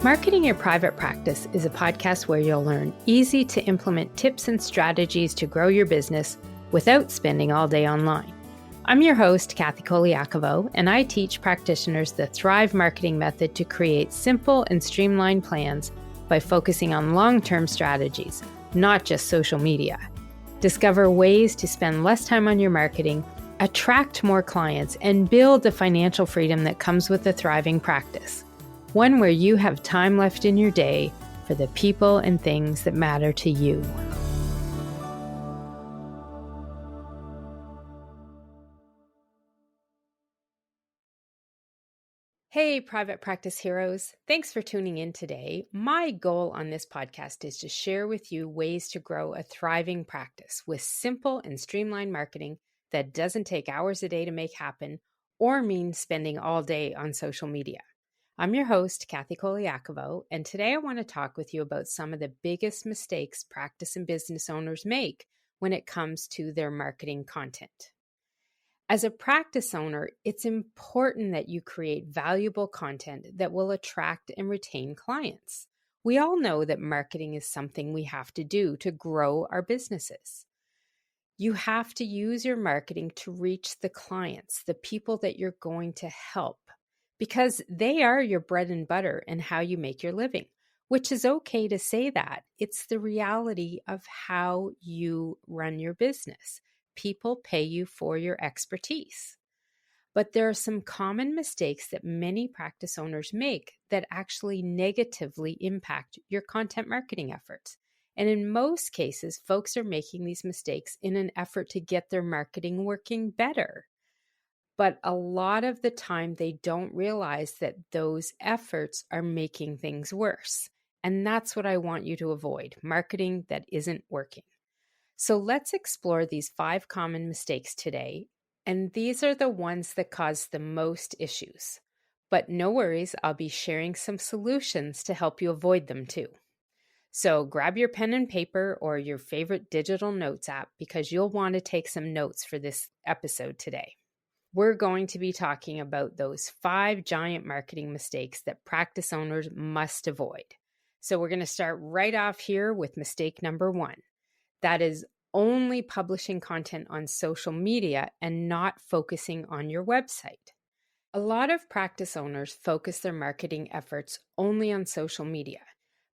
Marketing Your Private Practice is a podcast where you'll learn easy to implement tips and strategies to grow your business without spending all day online. I'm your host, Kathy Colaiacovo, and I teach practitioners the Thrive marketing method to create simple and streamlined plans by focusing on long-term strategies, not just social media. Discover ways to spend less time on your marketing, attract more clients, and build the financial freedom that comes with a thriving practice. One where you have time left in your day for the people and things that matter to you. Hey, private practice heroes. Thanks for tuning in today. My goal on this podcast is to share with you ways to grow a thriving practice with simple and streamlined marketing that doesn't take hours a day to make happen or mean spending all day on social media. I'm your host, Kathy Colaiacovo, and today I want to talk with you about some of the biggest mistakes practice and business owners make when it comes to their marketing content. As a practice owner, it's important that you create valuable content that will attract and retain clients. We all know that marketing is something we have to do to grow our businesses. You have to use your marketing to reach the clients, the people that you're going to help, because they are your bread and butter and how you make your living, which is okay to say that. It's the reality of how you run your business. People pay you for your expertise. But there are some common mistakes that many practice owners make that actually negatively impact your content marketing efforts. And in most cases, folks are making these mistakes in an effort to get their marketing working better. But a lot of the time, they don't realize that those efforts are making things worse. And that's what I want you to avoid, marketing that isn't working. So let's explore these 5 common mistakes today. And these are the ones that cause the most issues. But no worries, I'll be sharing some solutions to help you avoid them too. So grab your pen and paper or your favorite digital notes app because you'll want to take some notes for this episode today. We're going to be talking about those 5 giant marketing mistakes that practice owners must avoid. So we're going to start right off here with mistake number 1. That is only publishing content on social media and not focusing on your website. A lot of practice owners focus their marketing efforts only on social media.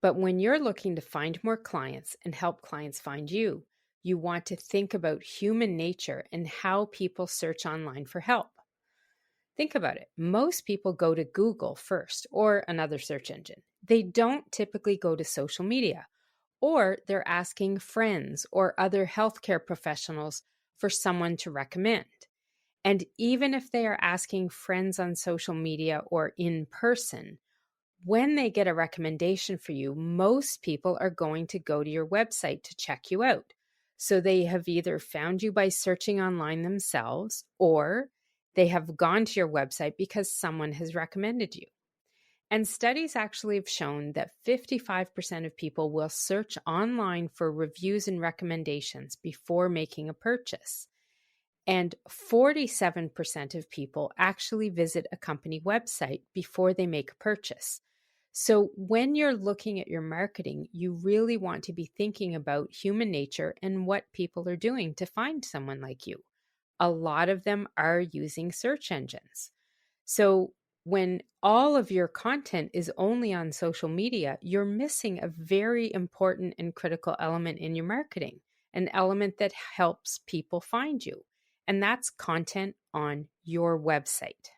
But when you're looking to find more clients and help clients find you, you want to think about human nature and how people search online for help. Think about it. Most people go to Google first or another search engine. They don't typically go to social media, or they're asking friends or other healthcare professionals for someone to recommend. And even if they are asking friends on social media or in person, when they get a recommendation for you, most people are going to go to your website to check you out. So they have either found you by searching online themselves, or they have gone to your website because someone has recommended you. And studies actually have shown that 55% of people will search online for reviews and recommendations before making a purchase. And 47% of people actually visit a company website before they make a purchase. So when you're looking at your marketing, you really want to be thinking about human nature and what people are doing to find someone like you. A lot of them are using search engines. So when all of your content is only on social media, you're missing a very important and critical element in your marketing, an element that helps people find you. And that's content on your website.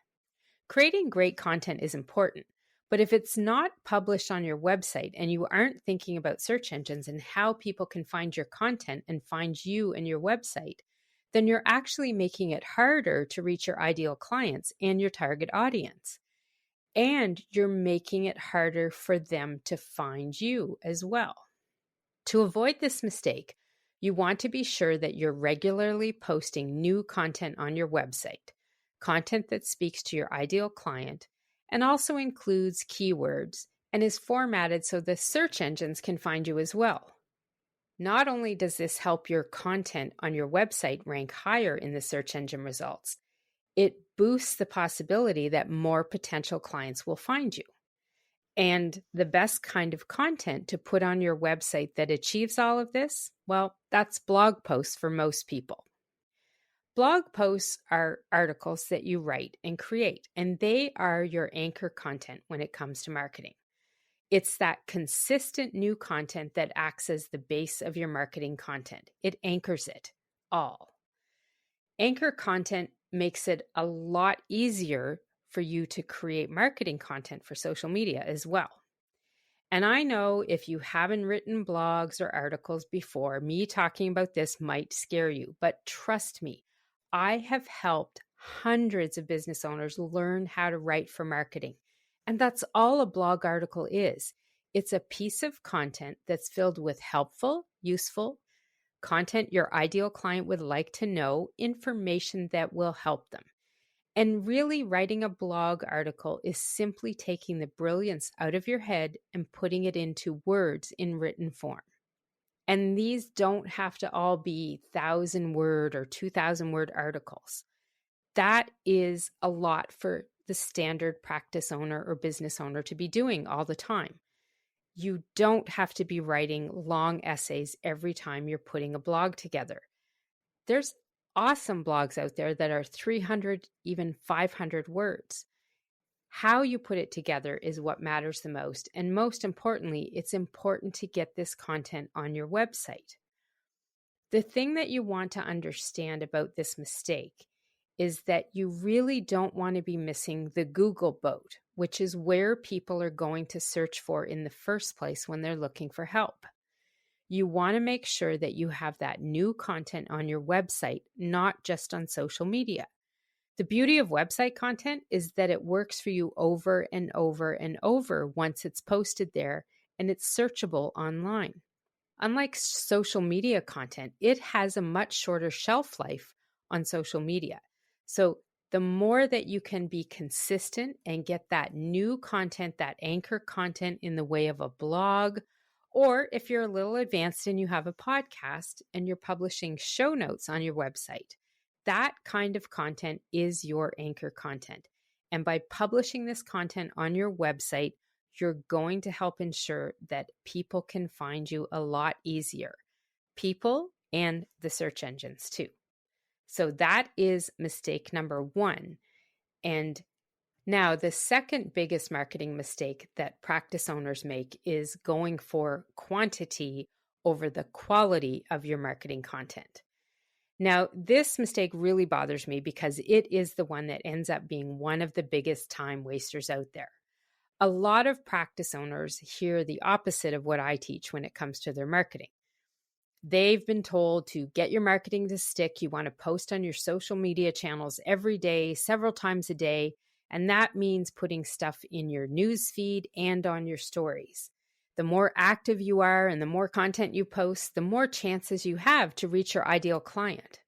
Creating great content is important, but if it's not published on your website and you aren't thinking about search engines and how people can find your content and find you and your website, then you're actually making it harder to reach your ideal clients and your target audience. And you're making it harder for them to find you as well. To avoid this mistake, you want to be sure that you're regularly posting new content on your website, content that speaks to your ideal client and also includes keywords and is formatted so the search engines can find you as well. Not only does this help your content on your website rank higher in the search engine results, it boosts the possibility that more potential clients will find you. And the best kind of content to put on your website that achieves all of this, well, that's blog posts for most people. Blog posts are articles that you write and create, and they are your anchor content when it comes to marketing. It's that consistent new content that acts as the base of your marketing content. It anchors it all. Anchor content makes it a lot easier for you to create marketing content for social media as well. And I know if you haven't written blogs or articles before, me talking about this might scare you, but trust me, I have helped hundreds of business owners learn how to write for marketing. And that's all a blog article is. It's a piece of content that's filled with helpful, useful content your ideal client would like to know, information that will help them. And really, writing a blog article is simply taking the brilliance out of your head and putting it into words in written form. And these don't have to all be 1,000-word or 2,000-word articles. That is a lot for the standard practice owner or business owner to be doing all the time. You don't have to be writing long essays every time you're putting a blog together. There's awesome blogs out there that are 300, even 500 words. How you put it together is what matters the most. And most importantly, it's important to get this content on your website. The thing that you want to understand about this mistake is that you really don't want to be missing the Google boat, which is where people are going to search for in the first place when they're looking for help. You want to make sure that you have that new content on your website, not just on social media. The beauty of website content is that it works for you over and over and over once it's posted there and it's searchable online. Unlike social media content, it has a much shorter shelf life on social media. So the more that you can be consistent and get that new content, that anchor content in the way of a blog, or if you're a little advanced and you have a podcast and you're publishing show notes on your website, that kind of content is your anchor content. And by publishing this content on your website, you're going to help ensure that people can find you a lot easier. People and the search engines too. So that is mistake number one. And now the second biggest marketing mistake that practice owners make is going for quantity over the quality of your marketing content. Now, this mistake really bothers me because it is the one that ends up being one of the biggest time wasters out there. A lot of practice owners hear the opposite of what I teach when it comes to their marketing. They've been told to get your marketing to stick. You want to post on your social media channels every day, several times a day, and that means putting stuff in your news feed and on your stories. The more active you are and the more content you post, the more chances you have to reach your ideal client.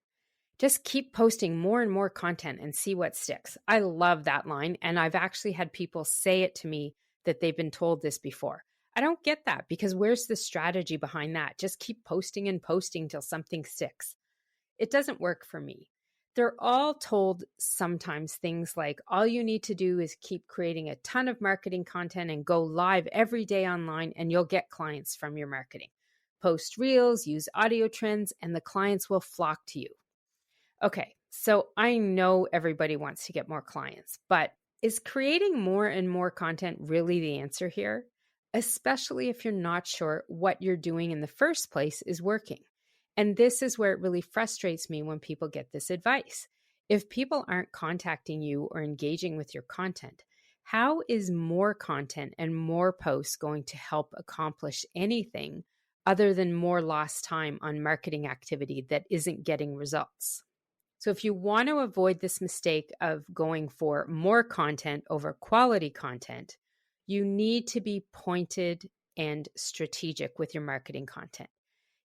Just keep posting more and more content and see what sticks. I love that line, and I've actually had people say it to me that they've been told this before. I don't get that because where's the strategy behind that? Just keep posting and posting till something sticks. It doesn't work for me. They're all told sometimes things like all you need to do is keep creating a ton of marketing content and go live every day online and you'll get clients from your marketing. Post reels, use audio trends, and the clients will flock to you. Okay, so I know everybody wants to get more clients, but is creating more and more content really the answer here? Especially if you're not sure what you're doing in the first place is working. And this is where it really frustrates me when people get this advice. If people aren't contacting you or engaging with your content, how is more content and more posts going to help accomplish anything other than more lost time on marketing activity that isn't getting results? So if you want to avoid this mistake of going for more content over quality content, you need to be pointed and strategic with your marketing content.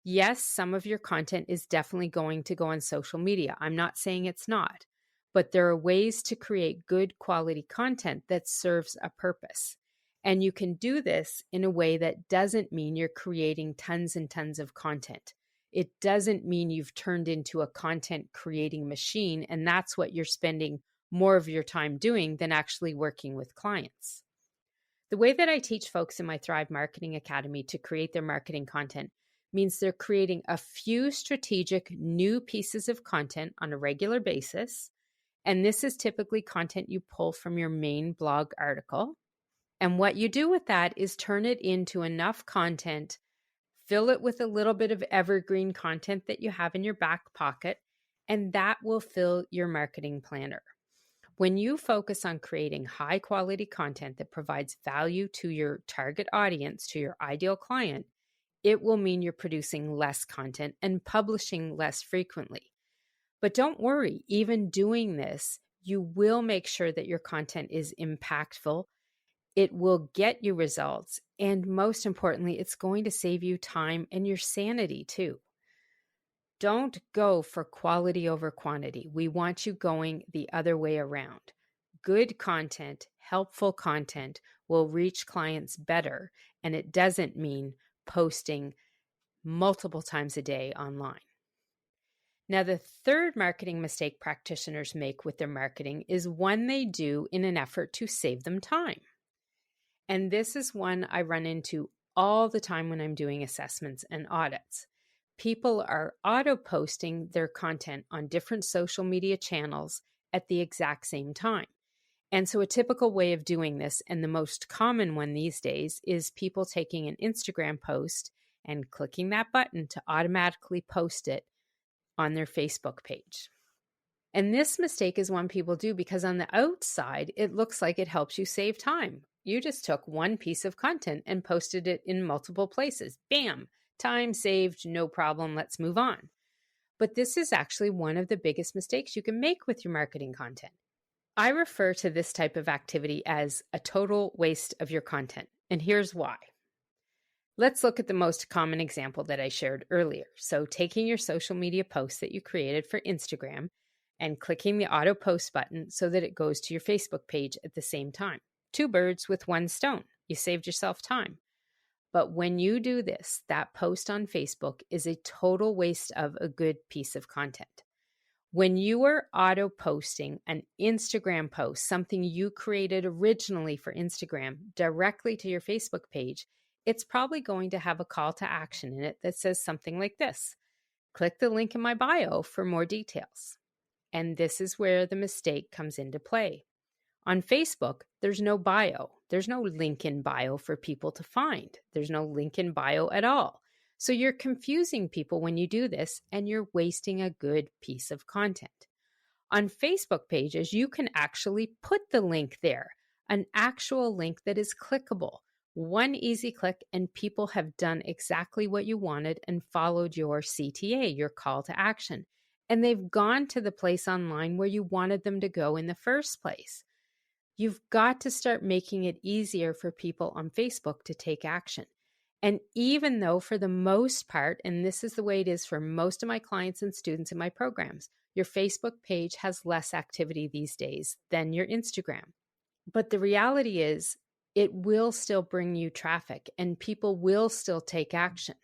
Yes, some of your content is definitely going to go on social media. I'm not saying it's not, but there are ways to create good quality content that serves a purpose. And you can do this in a way that doesn't mean you're creating tons and tons of content. It doesn't mean you've turned into a content creating machine, and that's what you're spending more of your time doing than actually working with clients. The way that I teach folks in my Thrive Marketing Academy to create their marketing content means they're creating a few strategic new pieces of content on a regular basis. And this is typically content you pull from your main blog article. And what you do with that is turn it into enough content, fill it with a little bit of evergreen content that you have in your back pocket, and that will fill your marketing planner. When you focus on creating high quality content that provides value to your target audience, to your ideal client, it will mean you're producing less content and publishing less frequently. But don't worry, even doing this, you will make sure that your content is impactful. It will get you results. And most importantly, it's going to save you time and your sanity too. Don't go for quality over quantity. We want you going the other way around. Good content, helpful content will reach clients better, and it doesn't mean posting multiple times a day online. Now, the third marketing mistake practitioners make with their marketing is one they do in an effort to save them time. And this is one I run into all the time when I'm doing assessments and audits. People are auto-posting their content on different social media channels at the exact same time. And so a typical way of doing this, and the most common one these days, is people taking an Instagram post and clicking that button to automatically post it on their Facebook page. And this mistake is one people do because on the outside, it looks like it helps you save time. You just took one piece of content and posted it in multiple places. Bam! Time saved, no problem, let's move on. But this is actually one of the biggest mistakes you can make with your marketing content. I refer to this type of activity as a total waste of your content, and here's why. Let's look at the most common example that I shared earlier. So taking your social media post that you created for Instagram and clicking the auto post button so that it goes to your Facebook page at the same time. 2 birds with 1 stone. You saved yourself time. But when you do this, that post on Facebook is a total waste of a good piece of content. When you are auto posting an Instagram post, something you created originally for Instagram, directly to your Facebook page, it's probably going to have a call to action in it that says something like this: click the link in my bio for more details. And this is where the mistake comes into play. On Facebook, there's no bio. There's no link in bio for people to find. There's no link in bio at all. So you're confusing people when you do this, and you're wasting a good piece of content. On Facebook pages, you can actually put the link there, an actual link that is clickable. One easy click, and people have done exactly what you wanted and followed your CTA, your call to action. And they've gone to the place online where you wanted them to go in the first place. You've got to start making it easier for people on Facebook to take action. And even though for the most part, and this is the way it is for most of my clients and students in my programs, your Facebook page has less activity these days than your Instagram. But the reality is it will still bring you traffic and people will still take action.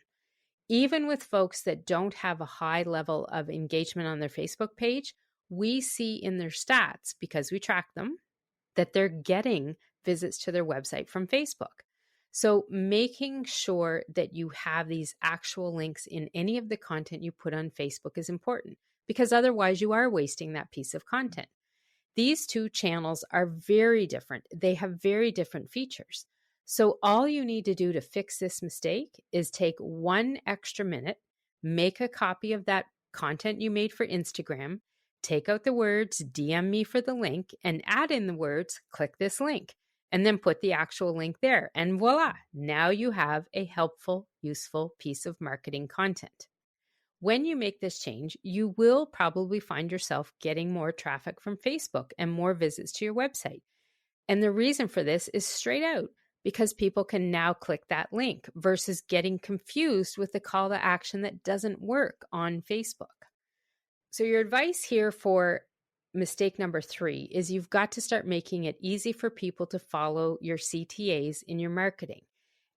Even with folks that don't have a high level of engagement on their Facebook page, we see in their stats, because we track them, that they're getting visits to their website from Facebook. So making sure that you have these actual links in any of the content you put on Facebook is important, because otherwise you are wasting that piece of content. These two channels are very different. They have very different features. So all you need to do to fix this mistake is take 1 extra minute, make a copy of that content you made for Instagram, take out the words, DM me for the link, and add in the words, click this link, and then put the actual link there. And voila, now you have a helpful, useful piece of marketing content. When you make this change, you will probably find yourself getting more traffic from Facebook and more visits to your website. And the reason for this is straight out because people can now click that link versus getting confused with the call to action that doesn't work on Facebook. So your advice here for mistake number 3 is you've got to start making it easy for people to follow your CTAs in your marketing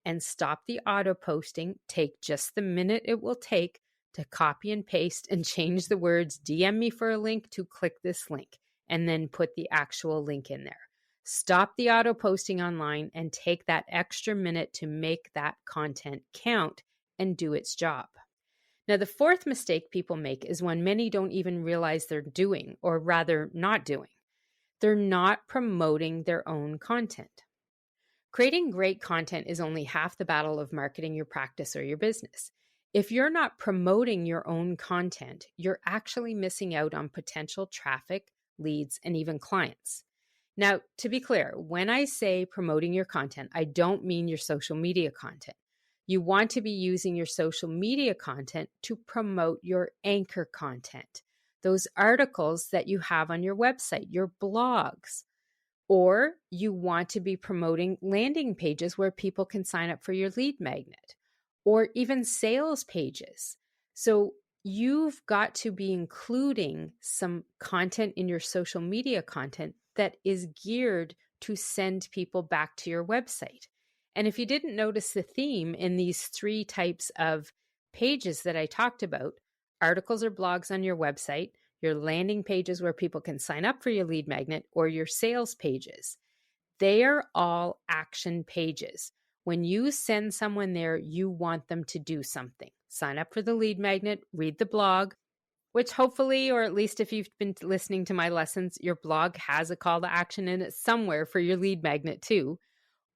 and stop the auto posting. Take just the minute it will take to copy and paste and change the words, DM me for a link to click this link, and then put the actual link in there. Stop the auto posting online and take that extra minute to make that content count and do its job. Now, the fourth mistake people make is when many don't even realize they're doing, or rather not doing. They're not promoting their own content. Creating great content is only half the battle of marketing your practice or your business. If you're not promoting your own content, you're actually missing out on potential traffic, leads, and even clients. Now, to be clear, when I say promoting your content, I don't mean your social media content. You want to be using your social media content to promote your anchor content, those articles that you have on your website, your blogs. Or you want to be promoting landing pages where people can sign up for your lead magnet, or even sales pages. So you've got to be including some content in your social media content that is geared to send people back to your website. And if you didn't notice the theme in these three types of pages that I talked about, articles or blogs on your website, your landing pages where people can sign up for your lead magnet, or your sales pages, they are all action pages. When you send someone there, you want them to do something. Sign up for the lead magnet, read the blog, which hopefully, or at least if you've been listening to my lessons, your blog has a call to action in it somewhere for your lead magnet too,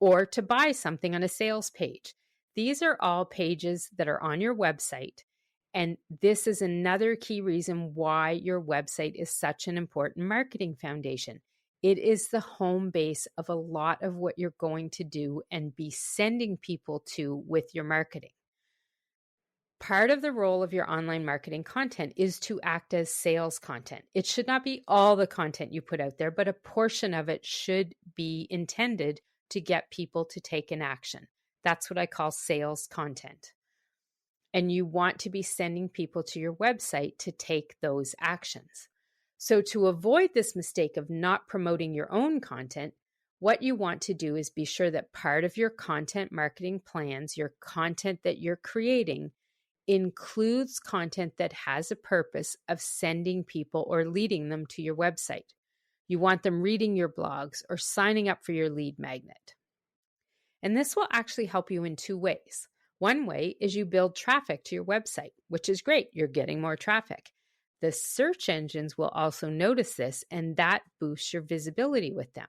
or to buy something on a sales page. These are all pages that are on your website. And this is another key reason why your website is such an important marketing foundation. It is the home base of a lot of what you're going to do and be sending people to with your marketing. Part of the role of your online marketing content is to act as sales content. It should not be all the content you put out there, but a portion of it should be intended to get people to take an action. That's what I call sales content. And you want to be sending people to your website to take those actions. So to avoid this mistake of not promoting your own content, what you want to do is be sure that part of your content marketing plans, your content that you're creating, includes content that has a purpose of sending people or leading them to your website. You want them reading your blogs or signing up for your lead magnet. And this will actually help you in two ways. One way is you build traffic to your website, which is great. You're getting more traffic. The search engines will also notice this, and that boosts your visibility with them.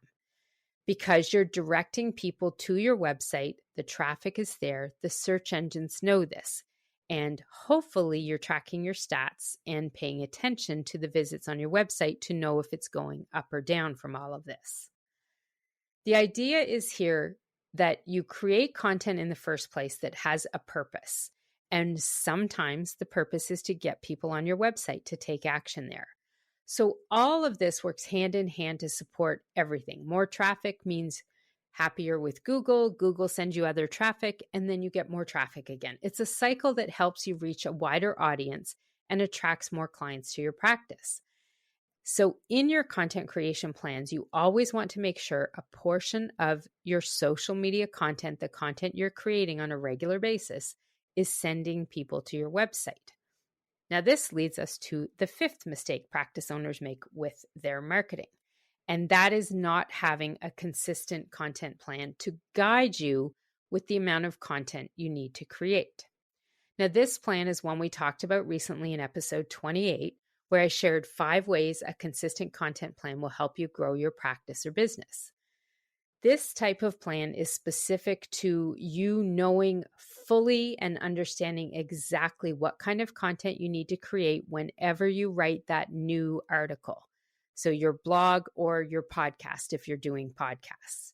Because you're directing people to your website, the traffic is there, the search engines know this. And hopefully you're tracking your stats and paying attention to the visits on your website to know if it's going up or down from all of this. The idea is here that you create content in the first place that has a purpose. And sometimes the purpose is to get people on your website to take action there. So all of this works hand in hand to support everything. More traffic means happier with Google. Google sends you other traffic, and then you get more traffic again. It's a cycle that helps you reach a wider audience and attracts more clients to your practice. So in your content creation plans, you always want to make sure a portion of your social media content, the content you're creating on a regular basis, is sending people to your website. Now, this leads us to the fifth mistake practice owners make with their marketing, and that is not having a consistent content plan to guide you with the amount of content you need to create. Now, this plan is one we talked about recently in episode 28, where I shared 5 ways a consistent content plan will help you grow your practice or business. This type of plan is specific to you knowing fully and understanding exactly what kind of content you need to create whenever you write that new article. So your blog or your podcast, if you're doing podcasts.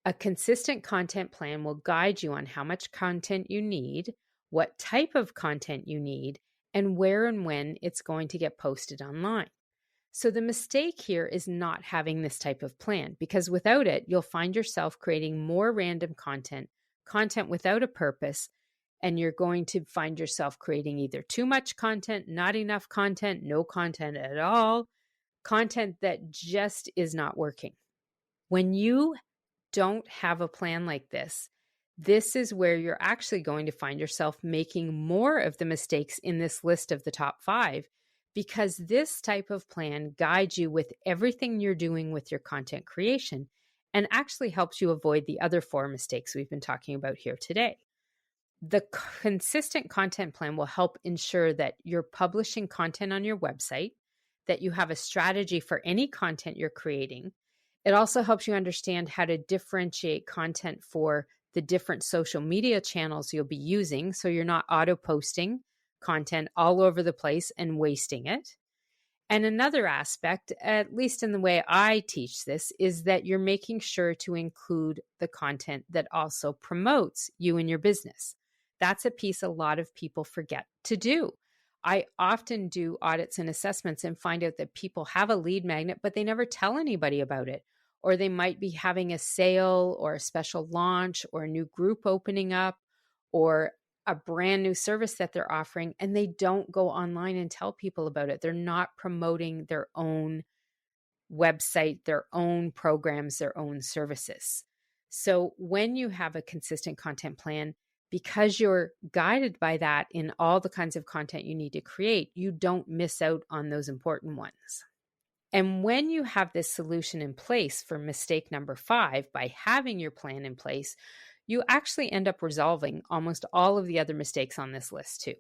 A consistent content plan will guide you on how much content you need, what type of content you need, and where and when it's going to get posted online. So the mistake here is not having this type of plan, because without it, you'll find yourself creating more random content without a purpose, and you're going to find yourself creating either too much content, not enough content, no content at all, content that just is not working. When you don't have a plan like this is where you're actually going to find yourself making more of the mistakes in this list of the top 5, because this type of plan guides you with everything you're doing with your content creation and actually helps you avoid the other 4 mistakes we've been talking about here today. The consistent content plan will help ensure that you're publishing content on your website, that you have a strategy for any content you're creating. It also helps you understand how to differentiate content for the different social media channels you'll be using, so you're not auto-posting content all over the place and wasting it. And another aspect, at least in the way I teach this, is that you're making sure to include the content that also promotes you and your business. That's a piece a lot of people forget to do. I often do audits and assessments and find out that people have a lead magnet, but they never tell anybody about it. Or they might be having a sale or a special launch or a new group opening up or a brand new service that they're offering, and they don't go online and tell people about it. They're not promoting their own website, their own programs, their own services. So when you have a consistent content plan, because you're guided by that in all the kinds of content you need to create, you don't miss out on those important ones. And when you have this solution in place for mistake number 5, by having your plan in place, you actually end up resolving almost all of the other mistakes on this list too.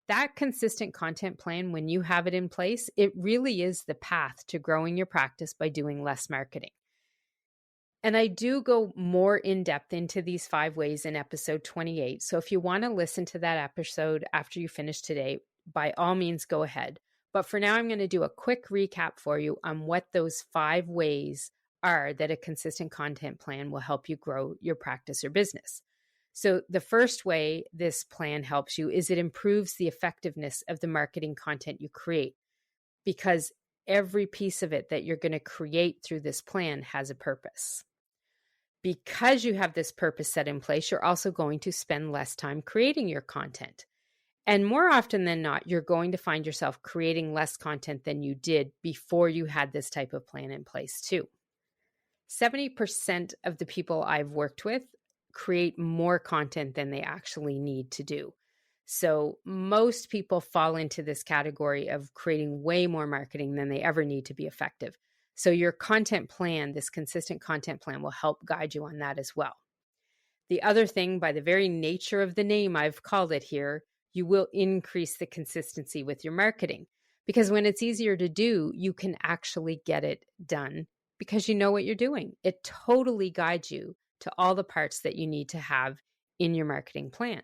That consistent content plan, when you have it in place, it really is the path to growing your practice by doing less marketing. And I do go more in depth into these 5 ways in episode 28. So if you want to listen to that episode after you finish today, by all means, go ahead. But for now, I'm going to do a quick recap for you on what those 5 ways are that a consistent content plan will help you grow your practice or business. So the first way this plan helps you is it improves the effectiveness of the marketing content you create, because every piece of it that you're going to create through this plan has a purpose. Because you have this purpose set in place, you're also going to spend less time creating your content. And more often than not, you're going to find yourself creating less content than you did before you had this type of plan in place too. 70% of the people I've worked with create more content than they actually need to do. So most people fall into this category of creating way more marketing than they ever need to be effective. So your content plan, this consistent content plan, will help guide you on that as well. The other thing, by the very nature of the name I've called it here, you will increase the consistency with your marketing, because when it's easier to do, you can actually get it done because you know what you're doing. It totally guides you to all the parts that you need to have in your marketing plan.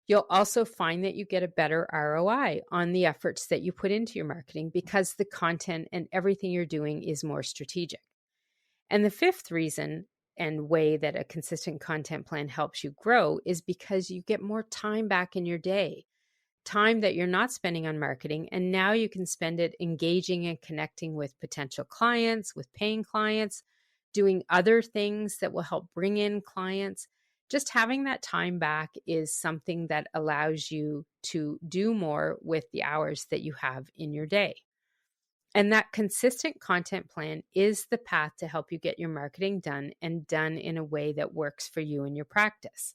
You'll also find that you get a better ROI on the efforts that you put into your marketing because the content and everything you're doing is more strategic. And the 5th reason and way that a consistent content plan helps you grow is because you get more time back in your day, time that you're not spending on marketing. And now you can spend it engaging and connecting with potential clients, with paying clients, doing other things that will help bring in clients. Just having that time back is something that allows you to do more with the hours that you have in your day. And that consistent content plan is the path to help you get your marketing done, and done in a way that works for you and your practice.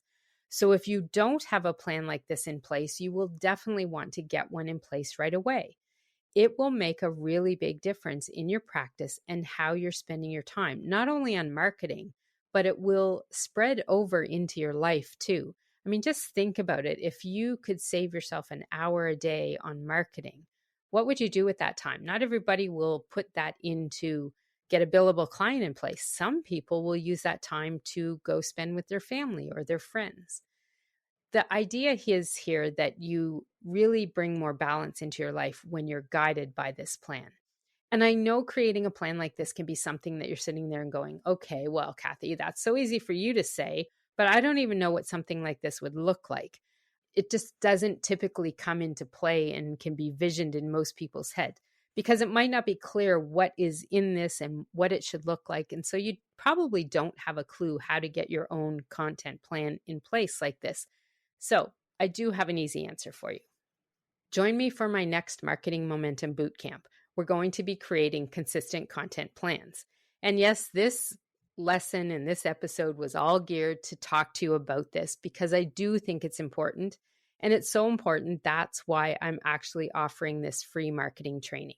So if you don't have a plan like this in place, you will definitely want to get one in place right away. It will make a really big difference in your practice and how you're spending your time, not only on marketing, but it will spread over into your life too. I mean, just think about it. If you could save yourself an hour a day on marketing, what would you do with that time? Not everybody will put that into get a billable client in place. Some people will use that time to go spend with their family or their friends. The idea is here that you really bring more balance into your life when you're guided by this plan. And I know creating a plan like this can be something that you're sitting there and going, okay, well, Kathy, that's so easy for you to say, but I don't even know what something like this would look like. It just doesn't typically come into play and can be visioned in most people's head because it might not be clear what is in this and what it should look like. And so you probably don't have a clue how to get your own content plan in place like this. So I do have an easy answer for you. Join me for my next Marketing Momentum Bootcamp. We're going to be creating consistent content plans. And yes, this lesson in this episode was all geared to talk to you about this because I do think it's important. And it's so important. That's why I'm actually offering this free marketing training.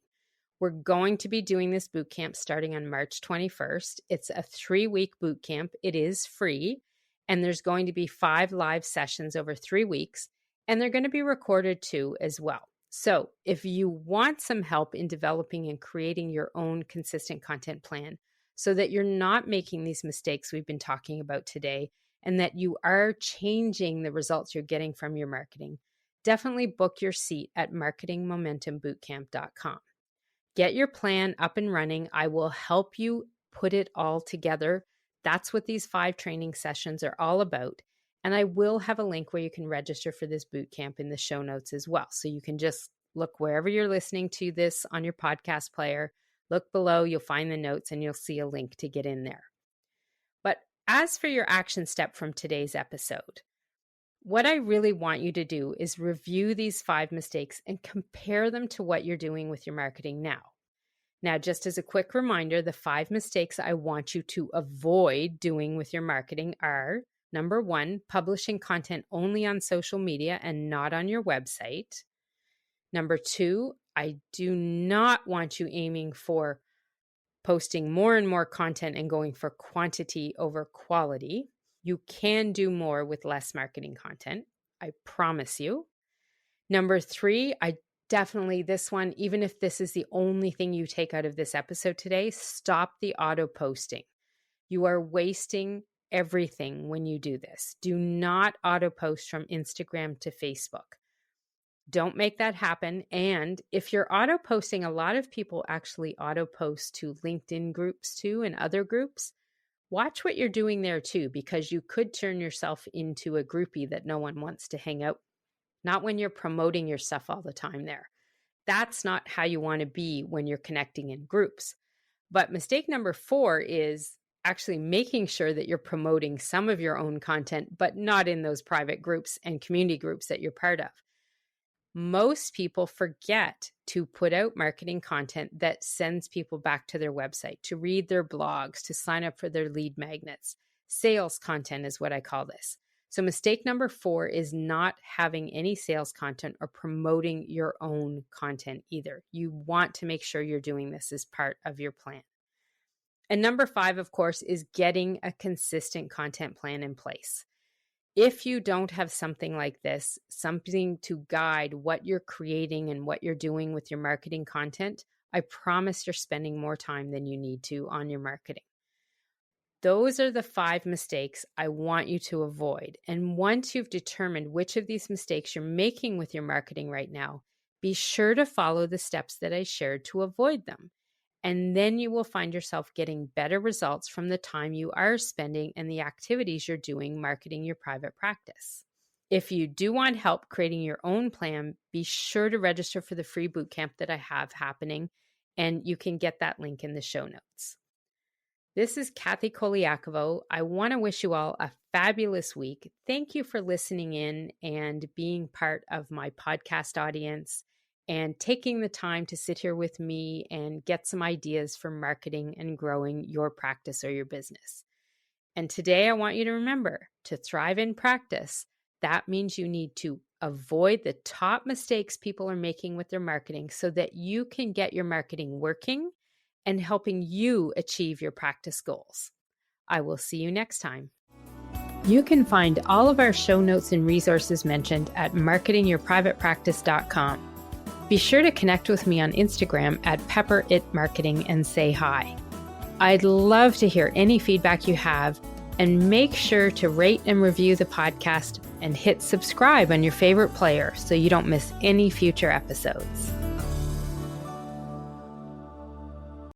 We're going to be doing this boot camp starting on March 21st. It's a 3-week boot camp. It is free. And there's going to be 5 live sessions over 3 weeks. And they're going to be recorded too as well. So if you want some help in developing and creating your own consistent content plan so that you're not making these mistakes we've been talking about today and that you are changing the results you're getting from your marketing, definitely book your seat at marketingmomentumbootcamp.com. Get your plan up and running. I will help you put it all together. That's what these 5 training sessions are all about. And I will have a link where you can register for this boot camp in the show notes as well. So you can just look wherever you're listening to this on your podcast player. Look below, you'll find the notes and you'll see a link to get in there. But as for your action step from today's episode, what I really want you to do is review these 5 mistakes and compare them to what you're doing with your marketing now. Now, just as a quick reminder, the 5 mistakes I want you to avoid doing with your marketing are: number 1, publishing content only on social media and not on your website. Number 2, I do not want you aiming for posting more and more content and going for quantity over quality. You can do more with less marketing content, I promise you. Number 3, this one, even if this is the only thing you take out of this episode today, stop the auto posting. You are wasting everything when you do this. Do not auto post from Instagram to Facebook. Don't make that happen. And if you're auto posting, a lot of people actually auto post to LinkedIn groups too and other groups. Watch what you're doing there too, because you could turn yourself into a groupie that no one wants to hang out. Not when you're promoting your stuff all the time there. That's not how you want to be when you're connecting in groups. But mistake number 4 is actually making sure that you're promoting some of your own content, but not in those private groups and community groups that you're part of. Most people forget to put out marketing content that sends people back to their website, to read their blogs, to sign up for their lead magnets. Sales content is what I call this. So mistake number 4 is not having any sales content or promoting your own content either. You want to make sure you're doing this as part of your plan. And number 5, of course, is getting a consistent content plan in place. If you don't have something like this, something to guide what you're creating and what you're doing with your marketing content, I promise you're spending more time than you need to on your marketing. Those are the 5 mistakes I want you to avoid. And once you've determined which of these mistakes you're making with your marketing right now, be sure to follow the steps that I shared to avoid them. And then you will find yourself getting better results from the time you are spending and the activities you're doing marketing your private practice. If you do want help creating your own plan, be sure to register for the free bootcamp that I have happening, and you can get that link in the show notes. This is Kathy Colaiacovo. I want to wish you all a fabulous week. Thank you for listening in and being part of my podcast audience and taking the time to sit here with me and get some ideas for marketing and growing your practice or your business. And today I want you to remember, to thrive in practice, that means you need to avoid the top mistakes people are making with their marketing so that you can get your marketing working and helping you achieve your practice goals. I will see you next time. You can find all of our show notes and resources mentioned at marketingyourprivatepractice.com. Be sure to connect with me on Instagram at pepperitmarketing and say hi. I'd love to hear any feedback you have, and make sure to rate and review the podcast and hit subscribe on your favorite player so you don't miss any future episodes.